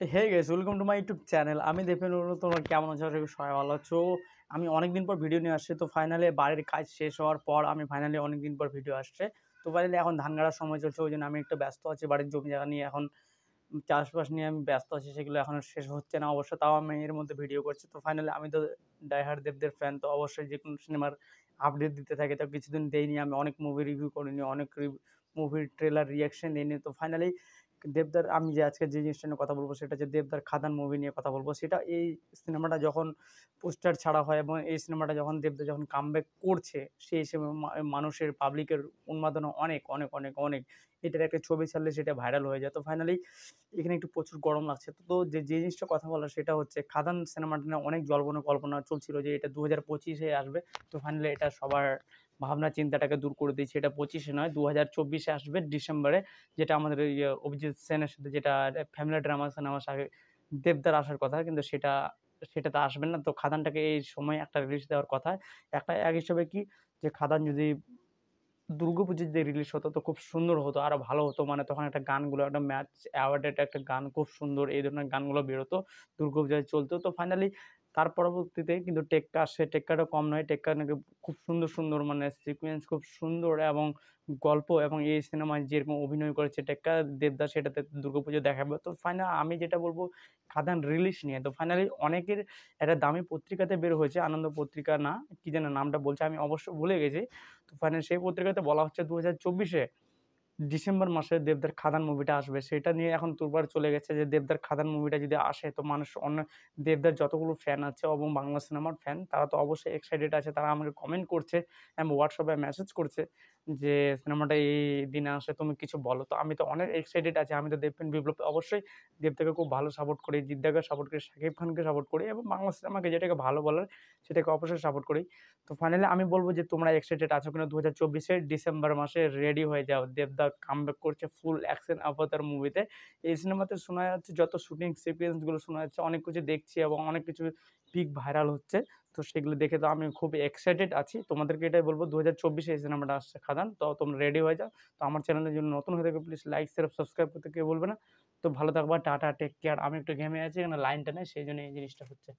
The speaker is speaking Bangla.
Hey guys, welcome to my YouTube channel. আমি দেবেন। তোমরা কেমন আছো? আশা করি সবাই ভালো আছো। আমি অনেকদিন পর ভিডিও নিয়ে আসছি। তো ফাইনালি বাড়ির কাজ শেষ হওয়ার পর আমি ফাইনালি অনেকদিন পর ভিডিও আসছে। তো ফাইনালি এখন ধান গাড়ার সময় চলছে, ওই জন্য আমি একটু ব্যস্ত আছি। বাড়ির জমি জায়গা নিয়ে এখন চাষবাস নিয়ে আমি ব্যস্ত আছি, সেগুলো এখনো শেষ হচ্ছে না অবশ্য, তাও আমি এর মধ্যে ভিডিও করছি। তো ফাইনালি আমি তো ডাইহার্ড দেবদের ফ্যান, তো অবশ্যই যে কোনো সিনেমার আপডেট দিতে থাকে। তো কিছুদিন দেইনি, আমি অনেক মুভি রিভিউ করিনি, অনেক মুভির ট্রেলার রিয়াকশন দিইনি। তো ফাইনালি দেবদার, আমি যে আজকে যে জিনিসটা নিয়ে কথা বলবো সেটা হচ্ছে দেবদার খাদান মুভি নিয়ে কথা বলবো। সেটা এই সিনেমাটা যখন পোস্টার ছাড়া হয় এবং এই সিনেমাটা যখন দেবদা যখন কামব্যাক করছে, সেই হিসেবে মানুষের পাবলিকের উন্মাদনা অনেক অনেক অনেক অনেক। এটার একটা ছবি ছাড়লে সেটা ভাইরাল হয়ে যায়। তো ফাইনালি এখানে একটু প্রচুর গরম লাগছে। তো যে জিনিসটা কথা বলার সেটা হচ্ছে খাদান সিনেমাটা নিয়ে অনেক জল্পনা কল্পনা চলছিল যে এটা 2025-এ আসবে। তো ফাইনালি এটা সবার ভাবনা চিন্তাটাকে দূর করে দিয়েছে। এটা 25-এ নয়, 2024-এ আসবে ডিসেম্বরে। যেটা আমাদের ওই অভিজিৎ সেনের সাথে যেটা ফ্যামিলি ড্রামা সিনেমার আগে দেবদার আসার কথা, কিন্তু সেটা তো আসবে না। তো খাদানটাকে এই সময় একটা রিলিজ দেওয়ার কথা। একটা এক হিসাবে কি, যে খাদান যদি দুর্গাপুজোর যে রিলিজ হতো তো খুব সুন্দর হতো, আরো ভালো হতো। মানে তখন একটা গানগুলো একটা ম্যাচ অ্যাওয়ার্ডেড একটা গান খুব সুন্দর, এই ধরনের গানগুলো বেরোতো, দুর্গাপূজায় চলতো। তো ফাইনালি তার পরবর্তীতে কিন্তু টেক্কা আসে। টেক্কাটা কম নয়, টেক্কা নাকি খুব সুন্দর সুন্দর মানে সিকোয়েন্স খুব সুন্দর এবং গল্প, এবং এই সিনেমায় যেরকম অভিনয় করেছে টেক্কা, দেবদাস সেটাতে দুর্গাপুজো দেখাবে। তো ফাইনাল আমি যেটা বলবো খাদান রিলিজ নিয়ে, তো ফাইনালি অনেকের একটা দামি পত্রিকাতে বের হয়েছে, আনন্দ পত্রিকা না কি যেন নামটা বলছে, আমি অবশ্য ভুলে গেছি। তো ফাইনালি সেই পত্রিকাতে বলা হচ্ছে 2024-এ ডিসেম্বর মাসে দেবদার খাদান মুভিটা আসবে। সেটা নিয়ে এখন তোলপাড় চলে গেছে যে দেবদার খাদান মুভিটা যদি আসে তো মানুষ অন্য দেবদার যতগুলো ফ্যান আছে এবং বাংলা সিনেমার ফ্যান তারা তো অবশ্যই এক্সাইটেড আছে। তারা আমাকে কমেন্ট করছে এবং হোয়াটসঅ্যাপে মেসেজ করছে যে সিনেমাটা এই দিনে আসে, তুমি কিছু বলো। তো আমি তো অনেক এক্সাইটেড আছি। আমি তো দেবপ্রেম বিপ্লব অবশ্যই দেবদাকে খুব ভালো সাপোর্ট করি, জিদ্দাকে সাপোর্ট করি, শাকিব খানকে সাপোর্ট করি এবং বাংলা সিনেমাকে যেটাকে ভালো বলার সেটাকে অবশ্যই সাপোর্ট করি। তো ফাইনালি আমি বলব যে তোমরা এক্সাইটেড আছো কিনা 2024-এর ডিসেম্বর মাসে রেডি হয়ে যাও। দেবদা কামব্যাক করছে ফুল অ্যাকশন অবতার মুভিতে। এই সিনেমাতে শোনা যাচ্ছে যত শুটিং সিকোয়েন্স গুলো শোনা যাচ্ছে, অনেক কিছু দেখছি এবং অনেক কিছু পিক ভাইরাল হচ্ছে। তো সেগুলো দেখে তো আমি খুব এক্সাইটেড আছি। তোমাদেরকে এটাই বলব, 2024-এ এই সিনেমাটা আসছে খাদান। তো তোমরা রেডি হয়ে যাও। তো আমার চ্যানেলের জন্য নতুন হয়ে থাকলে প্লিজ লাইক, শেয়ার, সাবস্ক্রাইব করতে কেউ বলবে না। তো ভালো থাকবা, টাটা, টেক কেয়ার। আমি একটু ঘেমে আছি, এখানে লাইনটা নেই, সেই জন্য এই জিনিসটা হচ্ছে।